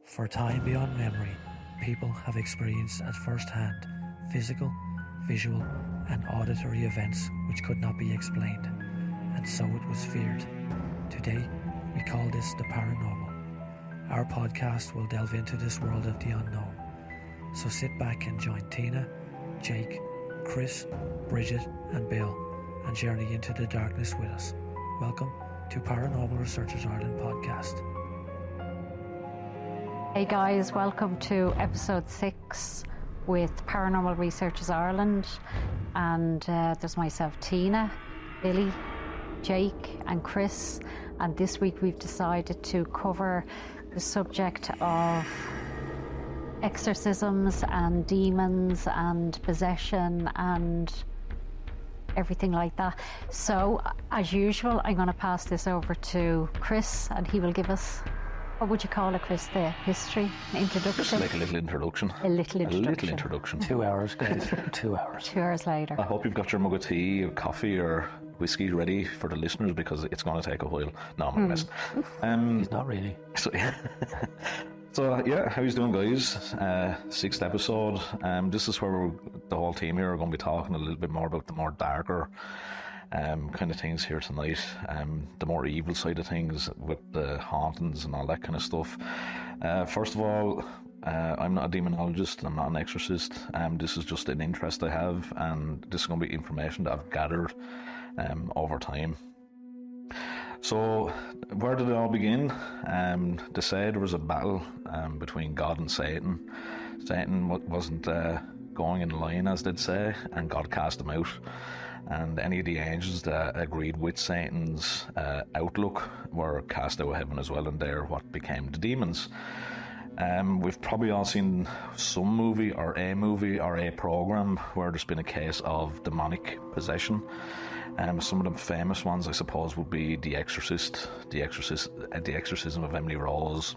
For time beyond memory, people have experienced at first hand physical, visual and auditory events which could not be explained, and so it was feared. Today, we call this the paranormal. Our podcast will delve into this world of the unknown. So sit back and join Tina, Jake, Chris, Bridget and Bill and journey into the darkness with us. Welcome to Paranormal Researchers Ireland podcast. Hey guys, welcome to episode 6 with Paranormal Researchers Ireland, and there's myself, Tina, Billy, Jake and Chris, and this week we've decided to cover the subject of exorcisms and demons and possession and everything like that. So as usual, I'm going to pass this over to Chris and he will give us, what would you call it, Chris? The history, introduction? Just like a little introduction. A little introduction. 2 hours, guys. 2 hours. 2 hours later. I hope you've got your mug of tea or coffee or whiskey ready for the listeners, because it's going to take a while. No, I'm messing. He's not really. So yeah, how you doing, guys? 6th episode. This is where the whole team here are going to be talking a little bit more about the more darker kind of things here tonight. The more evil side of things with the hauntings and all that kind of stuff. First of all, I'm not a demonologist, I'm not an exorcist. This is just an interest I have, and this is going to be information that I've gathered over time. So, where did it all begin? They say there was a battle between God and Satan. Satan wasn't going in line, as they'd say, and God cast him out. And any of the angels that agreed with Satan's outlook were cast out of heaven as well, and they're what became the demons. We've probably all seen some movie or a program where there's been a case of demonic possession. Some of the famous ones, I suppose, would be The Exorcist, The Exorcism of Emily Rose,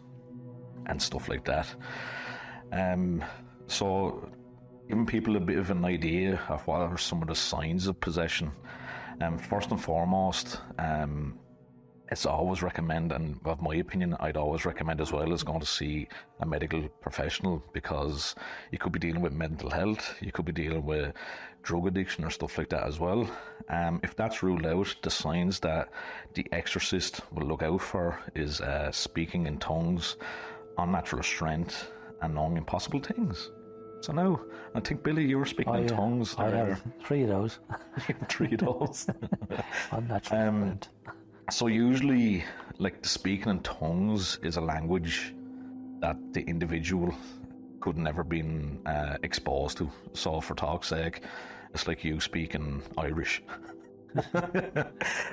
and stuff like that. So, giving people a bit of an idea of what are some of the signs of possession. First and foremost, it's always recommend, and of my opinion, I'd always recommend as well, is going to see a medical professional, because you could be dealing with mental health, you could be dealing with drug addiction or stuff like that as well. If that's ruled out, the signs that the exorcist will look out for is speaking in tongues, unnatural strength, and knowing impossible things. So now, I think, Billy, you were speaking in tongues. I have 3 of those. 3 of those. Unnatural strength. So usually, like, the speaking in tongues is a language that the individual could never been exposed to. So for talk's sake, it's like you speaking Irish.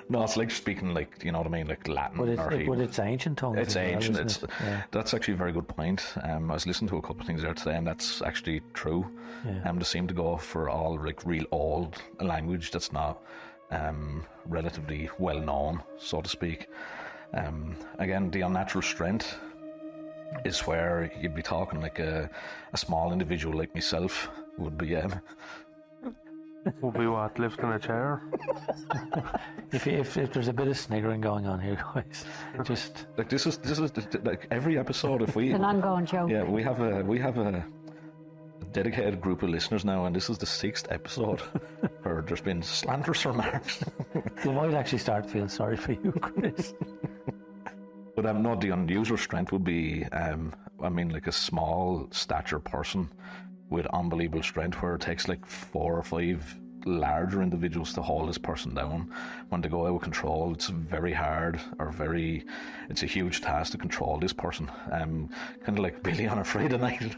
No, it's like speaking, like, you know what I mean, like Latin or Hebrew. But it's ancient tongues. It's ancient. Yeah. That's actually a very good point. I was listening to a couple of things there today, and that's actually true. Yeah. They seem to go for all like real old language that's not relatively well known, so to speak. Again, the unnatural strength is where you'd be talking like a small individual like myself would be. Will be what, lifting a chair? If there's a bit of sniggering going on here, guys, just like this is like every episode. If we It's an ongoing joke. yeah, we have a dedicated group of listeners now, and this is the 6th episode where there's been slanderous remarks. you might actually start to feel sorry for you, Chris. But no, the unusual strength would be, like a small stature person with unbelievable strength, where it takes like 4 or 5 larger individuals to hold this person down. When they go out of control, it's very hard, it's a huge task to control this person. Kind of like Billy on a Friday night.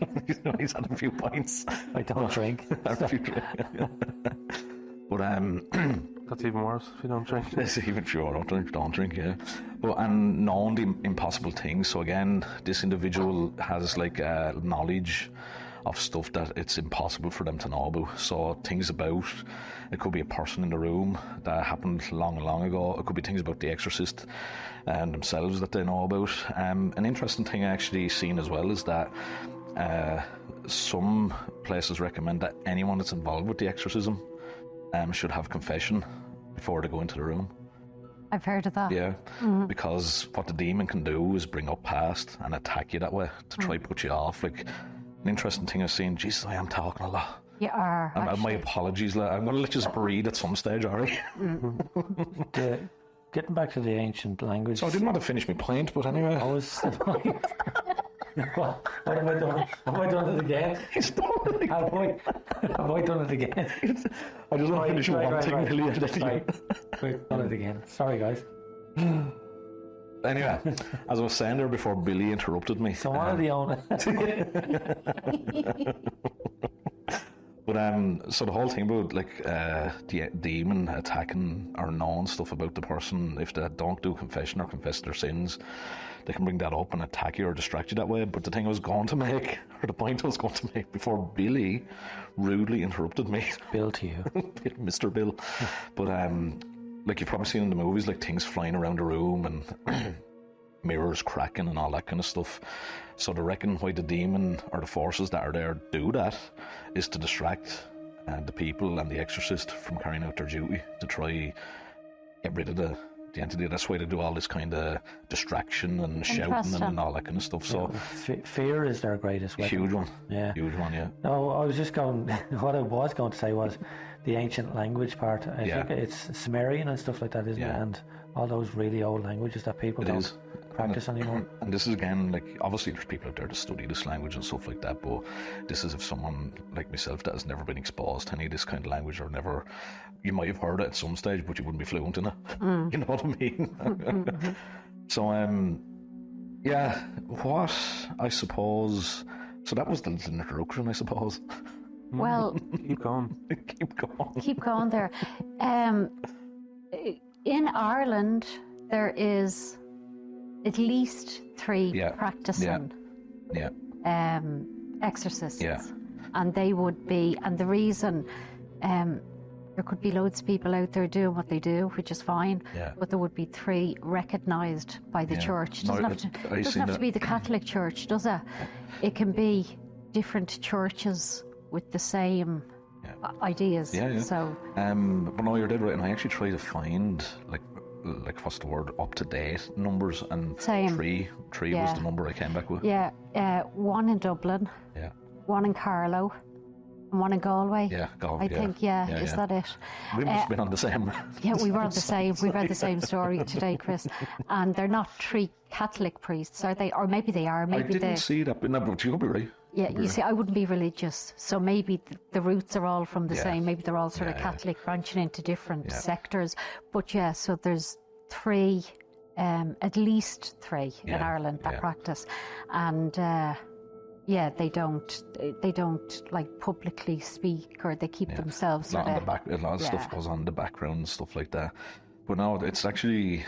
He's had a few pints. I don't drink. But That's even worse if you don't drink. it's even sure, don't drink, yeah. But and knowing the impossible things. So again, this individual has like knowledge of stuff that it's impossible for them to know about. So things about, it could be a person in the room that happened long ago. It could be things about the exorcist and themselves that they know about. An interesting thing I actually seen as well is that some places recommend that anyone that's involved with the exorcism should have confession before they go into the room. I've heard of that. Yeah, because what the demon can do is bring up past and attack you that way to try put you off. Like, an interesting thing I've seen, Jesus, I am talking a lot. You are. And my actually. apologies, I'm going to let you breathe at some stage, Ari. Getting back to the ancient language. So I didn't want to finish my point, but anyway. I was. What have I done? Have I done it again? He's done it again. Have I done it again? I just want to finish one thing, Billy. We've done it again. Sorry, guys. Anyway, as I was saying there before Billy interrupted me. So one of the owners. But so the whole thing about like the demon attacking or knowing stuff about the person, if they don't do confession or confess their sins, they can bring that up and attack you or distract you that way. But the thing I was going to make, or the point I was going to make before Billy rudely interrupted me, Bill to you. Mr. Bill. But like you've probably seen in the movies, like things flying around the room and mirrors cracking and all that kind of stuff. So they reckon why the demon or the forces that are there do that is to distract the people and the exorcist from carrying out their duty, to try get rid of the entity. That's why they do all this kind of distraction and shouting and all that kind of stuff. So fear is their greatest weapon. huge one. Yeah. Huge one, yeah. No, I was just going. What I was going to say was the ancient language part. I think it's Sumerian and stuff like that, isn't it? And all those really old languages that people don't practice anymore. And this is again, like, obviously there's people out there to study this language and stuff like that, but this is if someone like myself that has never been exposed to any of this kind of language, or never, you might have heard it at some stage, but you wouldn't be fluent in it. You know what I mean? So yeah, what I suppose, so that was the introduction, I suppose. Well, Keep going. keep going there. In Ireland, there is at least 3 practicing exorcists. Yeah. And they would be, and the reason, there could be loads of people out there doing what they do, which is fine, but there would be 3 recognised by the church. It doesn't have to be the Catholic Church, does it? It can be different churches with the same ideas. So, but no, you're dead right. And I actually tried to find like what's the word, up to date numbers, and Same. three was the number I came back with. 1 in Dublin, 1 in Carlow, and 1 in Galway. Yeah, Galway. I think, is that it? We must have been on the same. Yeah, we were the same. We've had the same story today, Chris. And they're not 3 Catholic priests, are they? Or maybe they are. Maybe I didn't see that, but no, but you could be right. Yeah, you see, I wouldn't be religious, so maybe the roots are all from the same. Maybe they're all sort of Catholic, branching into different sectors. But so there's 3, at least 3 in Ireland that practice, and they don't like publicly speak, or they keep themselves. A lot of stuff goes on in the background and stuff like that. But no, it's actually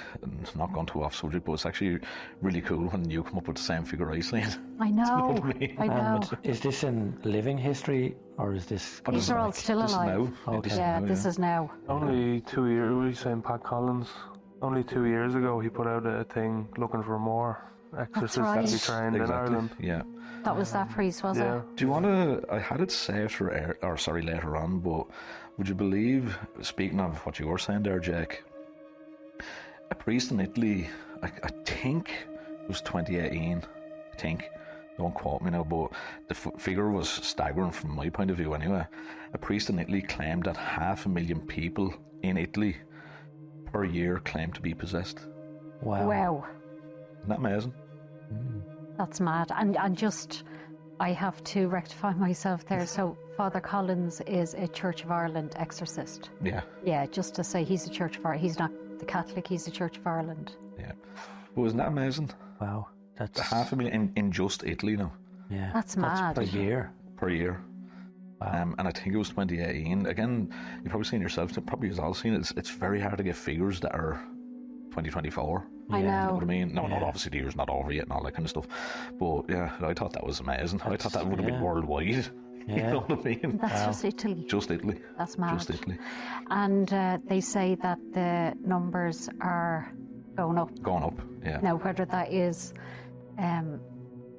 not going too off subject, but it's actually really cool when you come up with the same figure I seen. I know. I know. Is this in living history, or is this? These are all still alive. This is now. Only 2 years, we were saying Pat Collins, only 2 years ago he put out a thing looking for more exorcists that be trained in Ireland. Yeah. That was that priest, was it? Do you want to, I had it saved for later on, but would you believe, speaking of what you were saying there, Jack, a priest in Italy, I think it was 2018, I think, don't quote me now, but the figure was staggering from my point of view anyway. A priest in Italy claimed that 500,000 people in Italy per year claim to be possessed. Wow. Isn't that amazing? That's mad. And just, I have to rectify myself there. So Father Collins is a Church of Ireland exorcist. Yeah. Yeah, just to say he's a Church of Ireland. He's not the Catholic, he's the Church of Ireland. Yeah. Well, isn't that amazing? Wow. That's 500,000 in just Italy now. Yeah. That's mad. Per year. Per year. Wow. And I think it was 2018. Again, you've probably seen yourself, probably has all seen it. It's very hard to get figures that are 2024. I know. You know what I mean? No, not obviously the year's not over yet and all that kind of stuff. But yeah, I thought that was amazing. I thought that would have been worldwide. Yeah. You know what I mean? That's just Italy. Just Italy. That's mad. Just Italy. And they say that the numbers are going up. Going up, yeah. Now, whether that is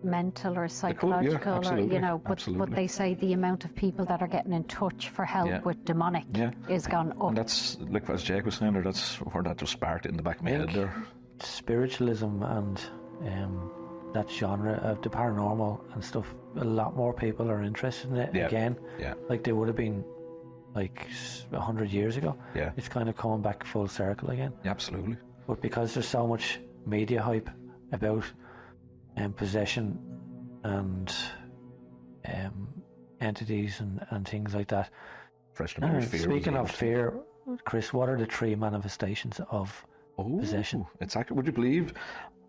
mental or could, yeah, psychological, or absolutely, but absolutely. they say the amount of people that are getting in touch for help Yeah. with demonic is gone up. And that's, like as Jake was saying there, that's where that just sparked in the back of my head there. Spiritualism and that genre of the paranormal and stuff, a lot more people are interested in it again. Yeah. Like they would have been like 100 years ago. Yeah. It's kind of coming back full circle again. Yeah, absolutely. But because there's so much media hype about possession and entities and things like that. Fresh to memory, fear. Speaking of fear, Chris, what are the 3 manifestations of possession? It's actually, would you believe,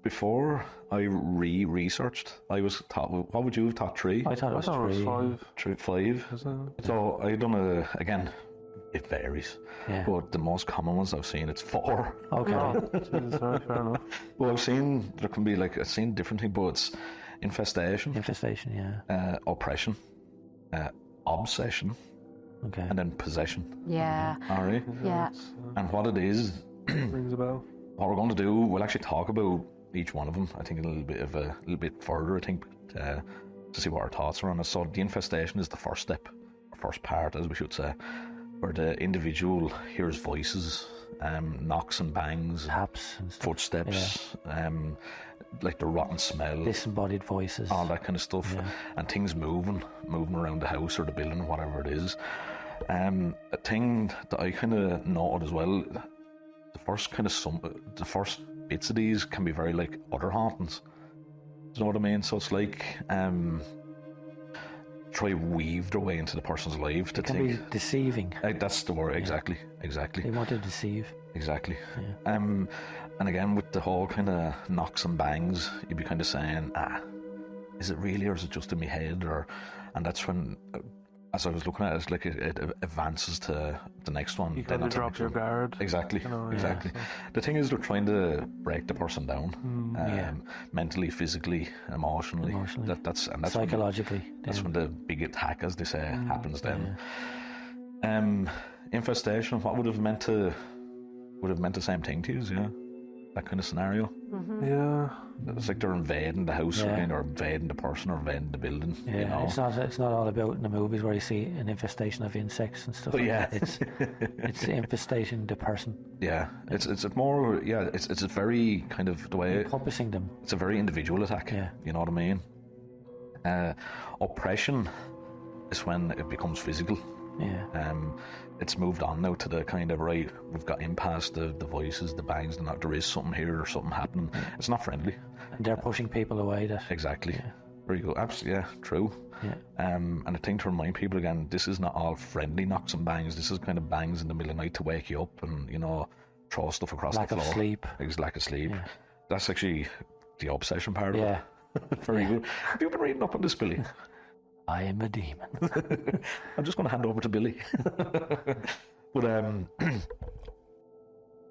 before I researched, I was taught, what would you have taught 3? I thought it was 3. 5. Isn't it? So I done again, it varies. Yeah. But the most common ones I've seen, it's 4. Okay. Oh, Jesus, right, fair enough. Well, I've seen, there can be like, I've seen different things, but it's infestation, Infestation, yeah. oppression, obsession, Okay. and then possession. Yeah. All right. Yeah. And what it is, Rings a bell. what we're going to do, we'll actually talk about each one of them. I think a little bit further. I think to see what our thoughts are on it. So the infestation is the first step, or first part, as we should say, where the individual hears voices, knocks and bangs, Taps and stuff. footsteps, like the rotten smell, Disembodied voices. all that kind of stuff, and things moving around the house or the building or whatever it is. A thing that I kind of noted as well, the first bits of these can be very like other hauntings. Do you know what I mean? So it's like try weave their way into the person's life to It can think. be deceiving. That's the word, exactly. They want to deceive. Exactly. And again, with the whole kind of knocks and bangs, you'd be kind of saying, is it really, or is it just in my head? And that's when, as I was looking at it, it's like it advances to the next one. You then kind of onto the drop next your one. guard. Exactly. Exactly. So. The thing is, they're trying to break the person down, mentally, physically, emotionally. That's Psychologically. That's when the big attack, as they say, happens. Then, infestation. What would have meant the same thing to you? Yeah, that kind of scenario. Yeah. It's like they're invading the house, or invading the person, or invading the building. Yeah, you know? it's not all about in the movies where you see an infestation of insects and stuff. But like yeah. that. It's infestation the person, Yeah, it's more. Yeah, it's a very kind of the way. encompassing them. It's a very individual attack. Yeah. You know what I mean? Oppression is when it becomes physical. Yeah. It's moved on now to the kind of, right, we've got in past the voices, the bangs, and that there is something here or something happening. It's not friendly. And they're pushing people away. That Exactly. There you go. Absolutely, yeah, true. Yeah. And I think to remind people again, this is not all friendly knocks and bangs. This is kind of bangs in the middle of the night to wake you up and, throw stuff across lack the of floor. sleep. It's lack of sleep. Yeah. That's actually the obsession part of Yeah. it. Very good. Have you been reading up on this, Billy? I am a demon. I'm just going to hand over to Billy. But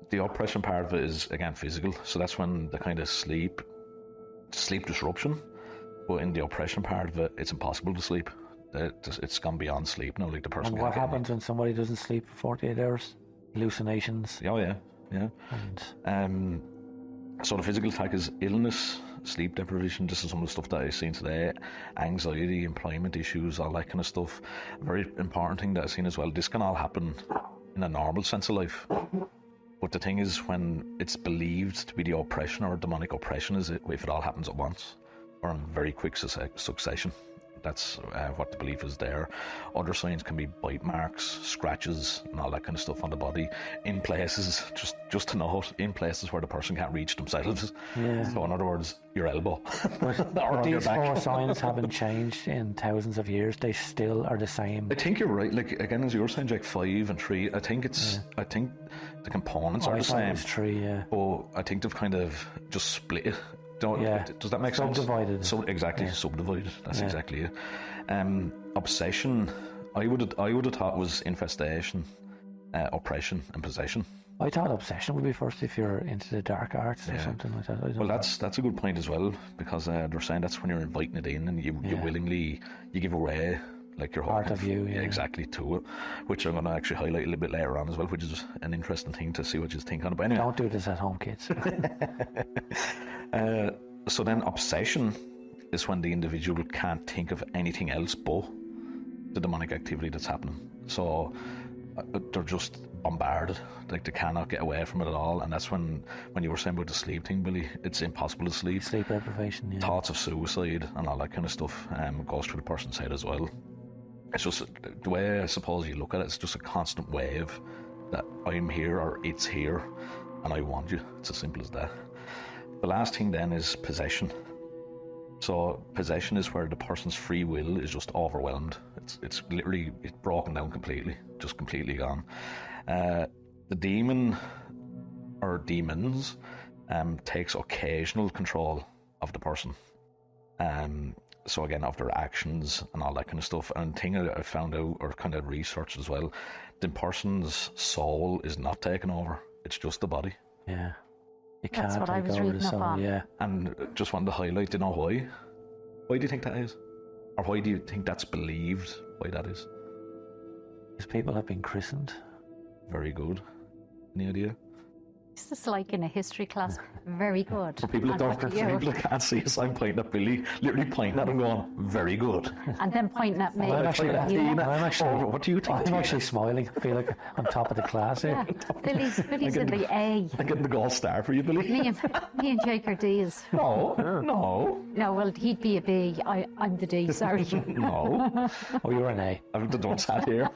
the oppression part of it is, again, physical. So that's when the kind of sleep disruption. But in the oppression part of it, it's impossible to sleep. It's gone beyond sleep now. Like the person. And what happens when somebody doesn't sleep for 48 hours? Hallucinations. Oh yeah. And So the physical attack is illness, sleep deprivation. This is some of the stuff that I've seen today. Anxiety, employment issues, all that kind of stuff. A very important thing that I've seen as well. This can all happen in a normal sense of life. But the thing is, when it's believed to be the oppression or demonic oppression, is it if it all happens at once or in very quick succession. That's what the belief is there. Other signs can be bite marks, scratches, and all that kind of stuff on the body in places, just to note, in places where the person can't reach themselves. Yeah. So in other words, your elbow. But Or on your these back. 4 signs haven't changed in thousands of years. They still are the same. I think you're right. Like again, as you were saying, Jack, 5 and 3. I think the components are the same. It's 3, yeah. But I think they've kind of just split it. Does that make sense? Subdivided. So exactly, subdivided. That's exactly it. Obsession, I would have thought was infestation, oppression, and possession. I thought obsession would be first if you're into the dark arts or something like that. I don't Well, know. that's a good point as well, because they're saying that's when you're inviting it in and you willingly give away like your whole Part of you, yeah. exactly to it, which I'm going to actually highlight a little bit later on as well, which is an interesting thing to see what you think on it. But anyway, Don't do this at home, kids. so then obsession is when the individual can't think of anything else but the demonic activity that's happening. So they're just bombarded, like they cannot get away from it at all. And that's when you were saying about the sleep thing, Billy, it's impossible to sleep. Sleep deprivation, yeah. Thoughts of suicide and all that kind of stuff goes through the person's head as well. It's just the way I suppose you look at it, it's just a constant wave that I'm here or it's here and I want you. It's as simple as that. The last thing then is possession. So possession is where the person's free will is just overwhelmed. It's literally broken down completely, just completely gone. The demon or demons takes occasional control of the person. So again, of their actions and all that kind of stuff. And the thing I found out, or kind of researched as well, the person's soul is not taken over. It's just the body. Yeah. You That's can't what I take was over reading the up soul, on. yeah. And just wanted to highlight, do you know why? Why do you think that is? Or why do you think that's believed why that is? Because people have been christened. Very good. Any idea? Is this like in a history class? Very good. For people that And don't, what do you- people that can't see us, I'm pointing at Billy, literally pointing at him going, very good. And then pointing at me. I'm actually, Oh, what do you think? I'm actually smiling. I feel like I'm top of the class here. Yeah. Billy's in the A. I'm getting the gold star for you, Billy. Me and Jake are D's. No, no, No, well, he'd be a B. I'm the D, sorry. no. Oh, you're an A. I'm the don't sat here.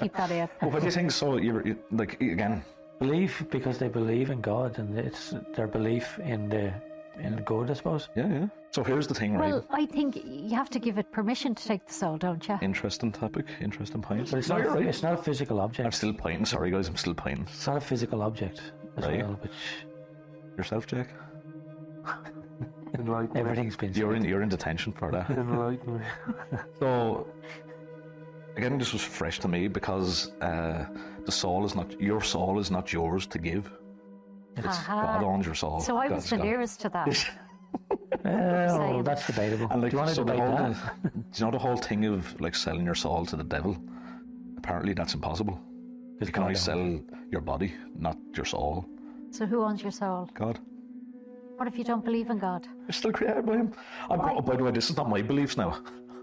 Keep that in. Well, what do you think? So you're like, again, Belief because they believe in God, and it's their belief in the good, I suppose. yeah. So here's the thing, right? Well, I think you have to give it permission to take the soul, don't you? Interesting topic, interesting point. But it's No, not. you're right. It's not a physical object. I'm still pointing. Sorry, guys, I'm still pointing. It's not a physical object as Right. well, which Yourself, Jack? Enlighten me. everything's been. You're in detention for that. Enlighten me. So, again, this was fresh to me because the soul is not your soul is not yours to give. It's Aha. God owns your soul. So I was God's the got- nearest to that. Oh, Same. that's debatable. And like, Do you want to so the debate whole, that? do you know the whole thing of like selling your soul to the devil? Apparently, that's impossible. You can only sell your body, not your soul. So who owns your soul? God, What if you don't believe in God? you're still created by Him. By the way, this is not my beliefs now.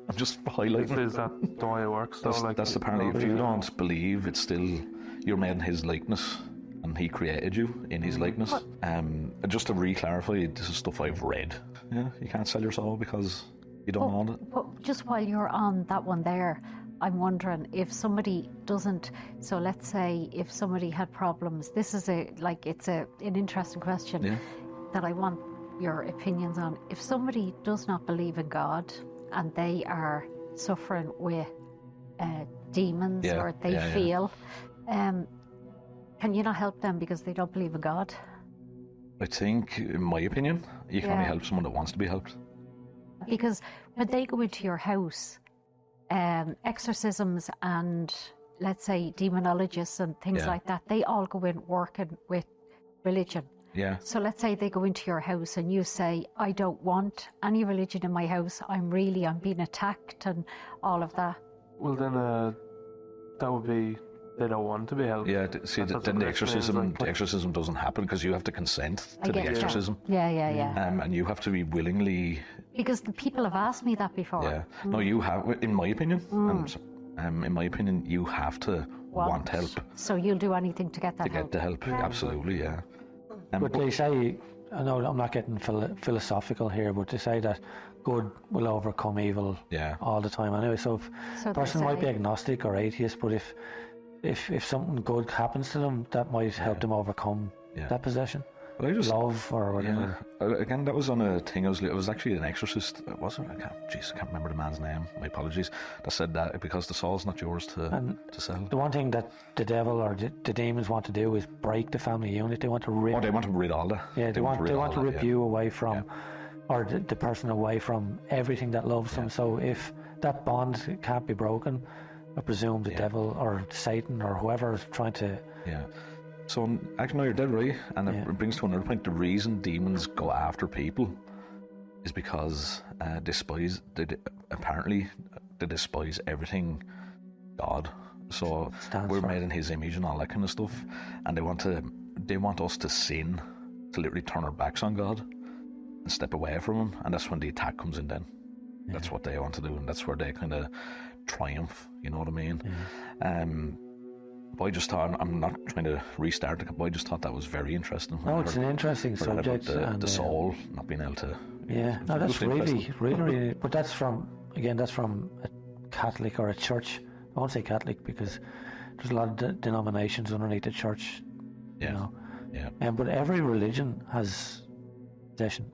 I'm just highlighting. Is that the way it works? Though? That's apparently, if you don't believe, it's still, you're made in His likeness and He created you in His likeness. Just to re-clarify, this is stuff I've read. Yeah, you can't sell your soul because you don't own it. But just while you're on that one there, I'm wondering if somebody doesn't, so let's say if somebody had problems, this is an interesting question Yeah. that I want your opinions on. If somebody does not believe in God and they are suffering with demons Yeah, or they yeah. feel, can you not help them because they don't believe in God? I think, in my opinion, you can only Yeah. help someone that wants to be helped. Because when they go into your house, exorcisms and let's say demonologists and things Yeah. like that, they all go in working with religion. Yeah. So let's say they go into your house and you say, I don't want any religion in my house. I'm being attacked and all of that. Well, then that would be they don't want to be helped. Yeah, see, That's then the what Christian is exorcism doesn't happen because you have to consent I to the get you. exorcism. Yeah. And you have to be willingly, Because the people have asked me that before. yeah. No, you have, in my opinion, in my opinion, you have to want help So you'll do anything to get that to help. get the help. Absolutely, yeah. But they say, I know I'm not getting philosophical here, but they say that good will overcome evil Yeah. all the time anyway. So if So a they person might be say. agnostic or atheist, but if something good happens to them, that might help them overcome Yeah. that possession. But I just, Love or whatever. yeah. Again, that was on a thing. It was actually an exorcist. Was it? I can't remember the man's name. My apologies. That said that because the soul's not yours to sell. The one thing that the devil or the demons want to do is break the family unit. They want to rip. Oh, they want to rid all that. Yeah, they want all to that, rip yeah. you away from, or the person away from everything that loves them. So if that bond can't be broken, I presume the devil or Satan or whoever is trying to. Yeah. So actually, no, you're dead right, and Yeah. it brings to another point. The reason demons go after people is because apparently they despise everything God. So Stands we're for. made in His image and all that kind of stuff, and they want us to sin, to literally turn our backs on God. and step away from him, and that's when the attack comes in then. That's what they want to do, and that's where they kind of triumph, you know what I mean? But I just thought, I'm not trying to restart it, but I just thought that was very interesting. No, it's an interesting subject. The soul not being able to... Yeah, no, that's really, but that's from a Catholic or a church. I won't say Catholic because there's a lot of denominations underneath the church, you know. Yeah. But every religion has possession.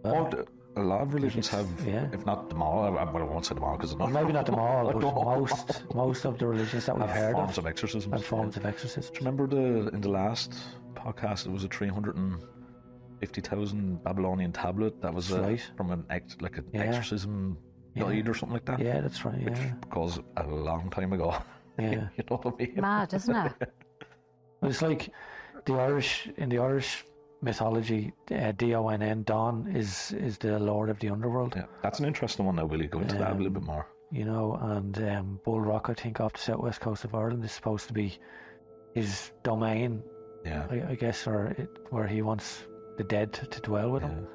A lot of religions have, if not them all, I won't say them all because maybe not them all, but most of the religions that we've heard forms of exorcism. Have forms of exorcism. Do you remember in the last podcast, it was a 350,000 Babylonian tablet that was from an exorcism guide or something like that? Yeah, that's right. Which goes a long time ago. Yeah, you know what I mean? Mad, isn't it? Well, it's like in the Irish mythology, Don, Don is the Lord of the Underworld. Yeah, that's an interesting one now, Willie. Go into that a little bit more. You know, and Bull Rock, I think, off the southwest coast of Ireland is supposed to be his domain. Yeah, I guess, or where he wants the dead to dwell with him.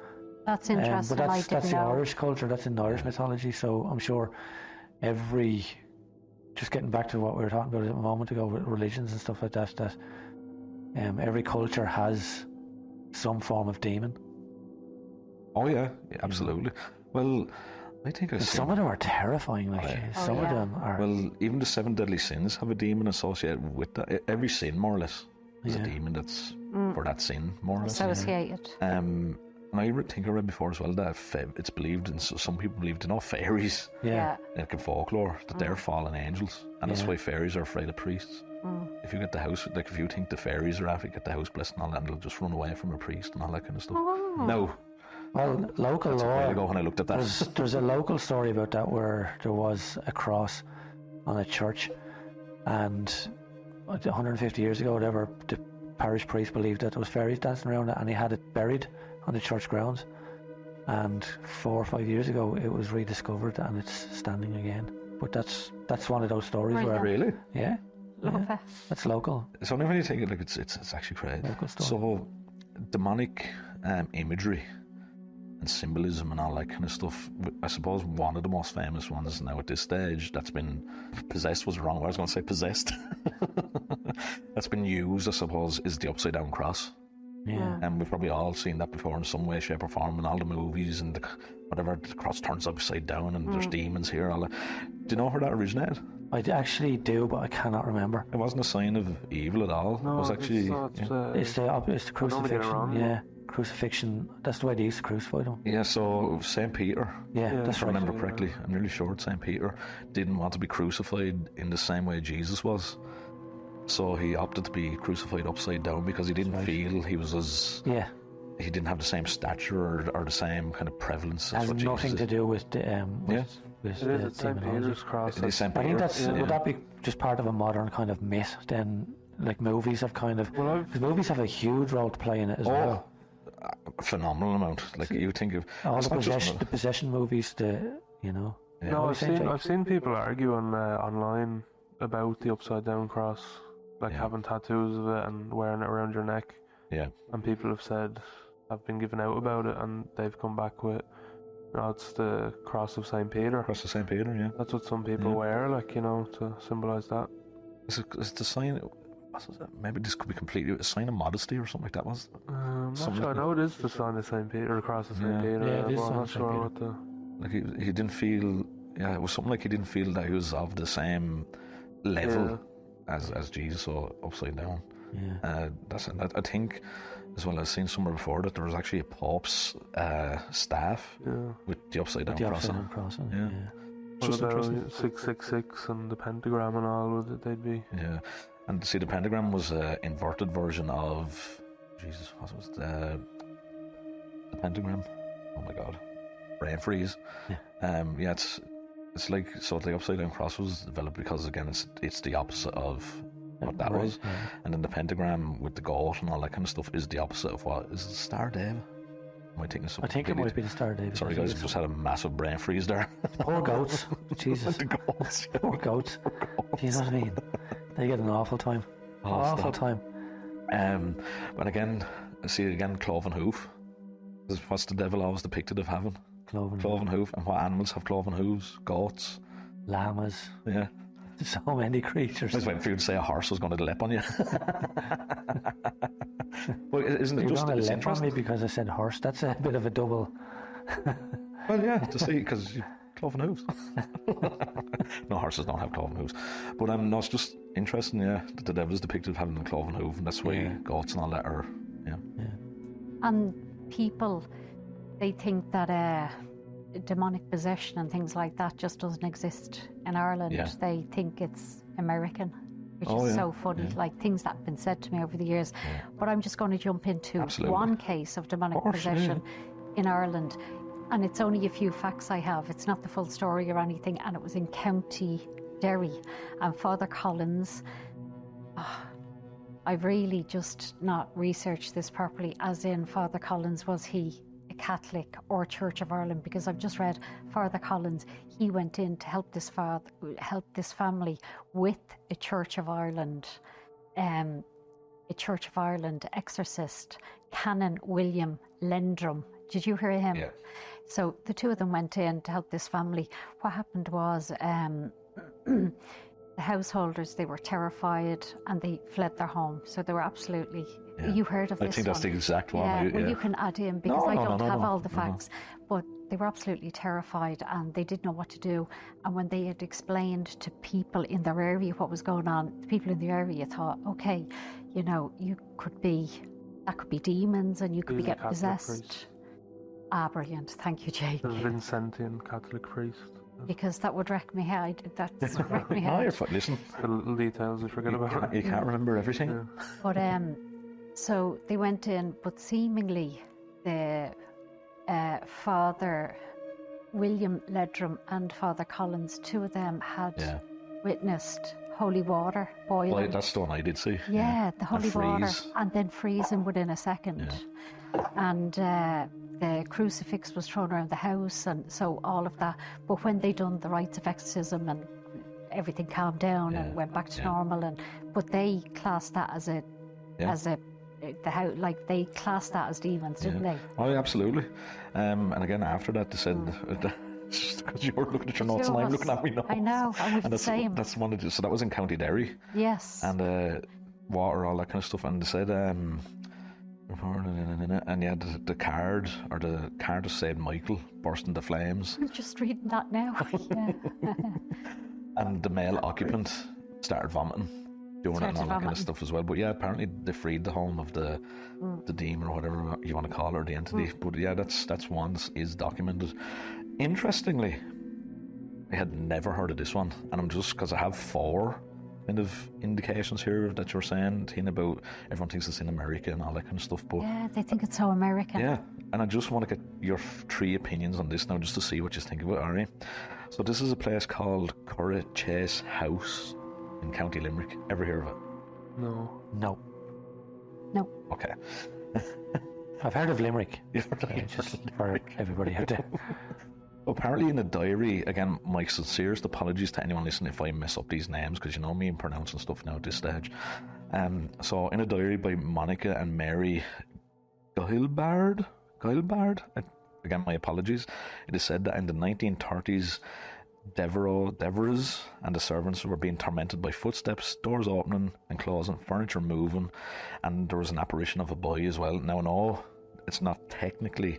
That's interesting. But that's the Irish culture. That's in Irish mythology. So I'm sure just getting back to what we were talking about a moment ago with religions and stuff like that, that every culture has some form of demon. Oh yeah, absolutely. Well, I think some of them are terrifying. Some of them are. Well, even the 7 deadly sins have a demon associated with that. Every sin, more or less, is a demon that's for that sin, more or less. Associated. And I think I read before as well that it's believed, and some people believe, fairies. Yeah. Like in folklore, that they're fallen angels, and that's why fairies are afraid of priests. If you get the house, if you think the fairies are after, get the house blessed and all that, they'll just run away from a priest and all that kind of stuff. No. Well, local law. That's a while ago when I looked at that. There's a local story about that where there was a cross on a church, and 150 years ago, whatever, the parish priest believed that there was fairies dancing around it, and he had it buried on the church grounds. And 4 or 5 years ago, it was rediscovered and it's standing again. But that's one of those stories where really, that's local. It's only when you think it, it's actually crazy. Local story. So demonic imagery and symbolism and all that kind of stuff. I suppose one of the most famous ones now at this stage that's been possessed was wrong. I was going to say possessed. That's been used, I suppose, is the upside down cross. Yeah. And we've probably all seen that before in some way, shape or form in all the movies and whatever, the cross turns upside down and there's demons here. All that. Do you know where that originated? I actually do, but I cannot remember. It wasn't a sign of evil at all. No, it was actually... It's the crucifixion. Yeah, crucifixion. That's the way they used to crucify them. Yeah, so St. Peter, that's if I remember correctly, I'm nearly sure it's St. Peter, didn't want to be crucified in the same way Jesus was. So he opted to be crucified upside down because he didn't feel he was as... Yeah. He didn't have the same stature or the same kind of prevalence as what Jesus nothing to do with the... It is St. Peter's cross. It is St. I Peter. think that's... Would that be just part of a modern kind of myth then? Like movies have kind of... Because movies have a huge role to play in it as well. A phenomenal amount. Like you think of... All the possession movies, you know... Yeah. No, I've seen people arguing online about the upside down cross. Like having tattoos of it and wearing it around your neck. Yeah. And people have been given out about it, and they've come back with, it's the cross of St. Peter. Cross of St. Peter, yeah. That's what some people wear, to symbolise that. It's the sign... Maybe this could be completely a sign of modesty or something like that. Was I'm not sure. I know it is the sign of St. Peter, the cross of St. Peter. Yeah, it is. I'm not sure what the... Like he didn't feel... Yeah, it was something like he didn't feel that he was of the same level as Jesus, or upside down. Yeah. I think, as well, I've seen somewhere before that there was actually a Pope's staff with the upside down crossing. Yeah. What about 666 and the pentagram and all? They'd be... Yeah. And see, the pentagram was an inverted version of... Jesus, what was the pentagram? Oh my God. Brain freeze. Yeah. It's like, so the upside down cross was developed because, again, it's the opposite of what that was. Yeah. And then the pentagram with the goat and all that kind of stuff is the opposite of what is the Star Dave? Am I thinking something? I think it might be the Star Dave. Sorry guys, I just had a massive brain freeze there. Poor goats. Jesus. The goats. Poor goats. Do you know what I mean? They get an awful time. Awful time. But again, cloven hoof. What's the devil always depicted of having? Cloven. Cloven hoof. And what animals have cloven hooves? Goats. Llamas. Yeah. So many creatures. I was waiting for you to say a horse was going to lip on you. Well, isn't it You're just going to it's lip on interesting? me because I said horse. That's a bit of a double. Well, yeah, to see, because cloven hooves. No, horses don't have cloven hooves. But no, it's just interesting, yeah, that the devil is depicted having a cloven hoof, and that's why Yeah. goats and all that are, yeah. And people, they think that demonic possession and things like that just doesn't exist in Ireland. Yeah. They think it's American, which Oh, is yeah, so funny. yeah. Like things that have been said to me over the years. Yeah. But I'm just going to jump into Absolutely. one case of demonic Of course, possession in Ireland. And it's only a few facts I have. It's not the full story or anything. And it was in County Derry. And Father Collins, I've really just not researched this properly, as in Father Collins, was he a Catholic or Church of Ireland? Because I've just read Father Collins, he went in to help this family with a Church of Ireland exorcist, Canon William Lendrum. Did you hear him? Yeah. So the two of them went in to help this family. What happened was the householders, they were terrified and they fled their home. So they were absolutely... Yeah. You heard of I this think that's the one? exact one. Yeah, well, yeah. you can add in, because No, I no, don't no, have no, all the no. facts. But they were absolutely terrified and they didn't know what to do. And when they had explained to people in their area what was going on, the people in the area thought, okay, you know, that could be demons and you could He's be a getting Catholic possessed. priest. Brilliant. Thank you, Jake. The Vincentian Catholic priest. Because that would wreck me head. That's wreck me No, you're head. fine. Listen, The little details you forget about. you can't remember everything. Yeah. But so they went in, but seemingly the Father William Ledrum and Father Collins, two of them had Yeah. witnessed holy water boiling. Well, that's the one I did see. Yeah, the holy water, freeze. and then freezing within a second. And the crucifix was thrown around the house, and so all of that. But when they done the rites of exorcism and everything calmed down and Yeah, went back to yeah. normal, but they classed that as Yeah. the house, like they classed that as demons, didn't they? Oh, yeah, absolutely. And again, after that, they said, just because you were looking at your notes Two and of I'm us. looking at me notes. I know, and we've And the same. that's one of the, so that was in County Derry. Yes. And water, all that kind of stuff. And they said, and yeah, the card of Saint Michael burst into flames, I'm just reading that now. Yeah. and the male occupant started vomiting during it and all that kind of vomiting. stuff as well. But yeah, apparently they freed the home of the demon or whatever you want to call her, the entity. But yeah, that's one that is documented. Interestingly, I had never heard of this one, and I'm just because I have 4 kind of indications here that you're saying, Tina, about everyone thinks it's in America and all that kind of stuff. But Yeah, they think it's so American. yeah, and I just want to get your 3 opinions on this now, just to see what you think of it, alright? So this is a place called Curra Chase House in County Limerick. Ever hear of it? No. No. No. Okay. I've heard of Limerick. You've heard of Yeah, just for everybody out there. Apparently in a diary, again, my sincerest apologies to anyone listening if I mess up these names, because you know me and pronouncing stuff now at this stage. So in a diary by Monica and Mary Guilbard, again, my apologies, it is said that in the 1930s, Devereux and the servants were being tormented by footsteps, doors opening and closing, furniture moving, and there was an apparition of a boy as well. Now, no, it's not technically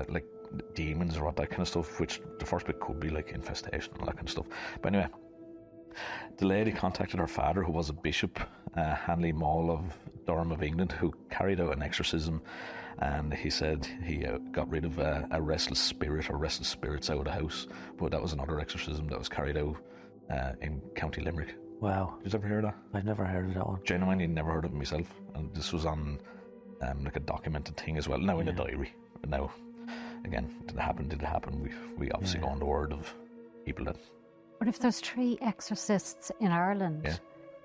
like demons or what that kind of stuff, which the first bit could be like infestation and all that kind of stuff. But anyway, the lady contacted her father, who was a bishop, Hanley Mall of Durham of England, who carried out an exorcism, and he said he got rid of a restless spirit or restless spirits out of the house. But that was another exorcism that was carried out in County Limerick. Wow. Did you ever hear that? I've never heard of that one. Genuinely never heard of it myself, and this was on like a documented thing as well. Now in a diary. Now, again, did it happen? We obviously go on the word of people that. But if there's 3 exorcists in Ireland, Yeah.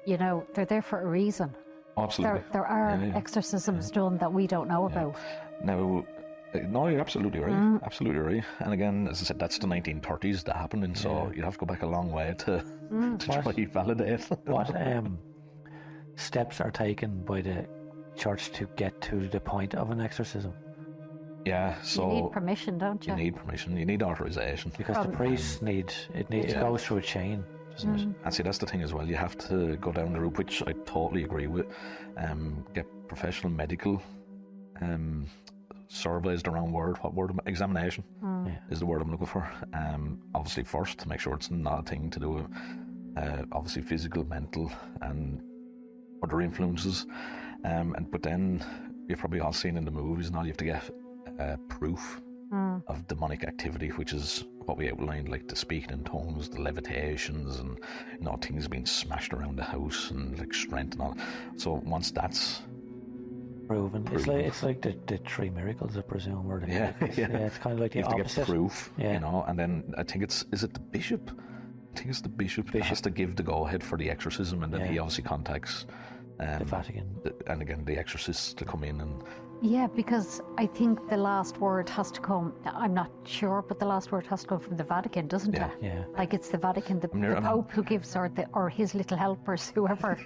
you know, they're there for a reason. Oh, absolutely. There are Yeah. exorcisms done that we don't know about. Now, no, you're absolutely right. Absolutely right. And again, as I said, that's the 1930s that happened, and so you'd have to go back a long way to try to validate. What steps are taken by the church to get to the point of an exorcism? Yeah, so You need permission, don't you? you need permission, you need authorization. Because the priests need it. It goes through a chain, doesn't it? And see, that's the thing as well. You have to go down the route, which I totally agree with. Get professional medical surveys, the wrong word. What word? Examination is the word I'm looking for. Obviously, first to make sure it's not a thing to do with obviously physical, mental, and other influences. But then you've probably all seen in the movies now. You have to get proof of demonic activity, which is what we outlined, like the speaking in tongues, the levitations, and things being smashed around the house and like strength and all. So once that's Proven. It's like the three miracles, I presume. Or it's kind of like the you have opposite. to get proof, and then I think is it the bishop? I think it's the bishop that has to give the go-ahead for the exorcism, and then he obviously contacts the Vatican. And again, the exorcists to come in and... Yeah, because I think the last word has to come, I'm not sure, but the last word has to come from the Vatican, doesn't it? Yeah. Like it's the Vatican, the Pope who gives, or his little helpers, whoever.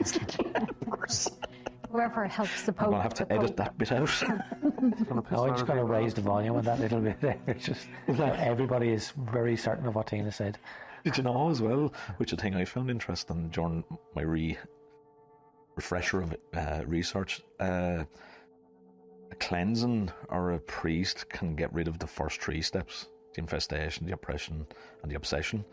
Whoever helps the Pope. I'm going to have to edit that bit out. No, I'm just going to raise the volume on that little bit there. It's just everybody is very certain of what Tina said. Did you know as well, which a thing I found interesting during my refresher of research, a cleansing or a priest can get rid of the first three steps: the infestation, the oppression, and the obsession,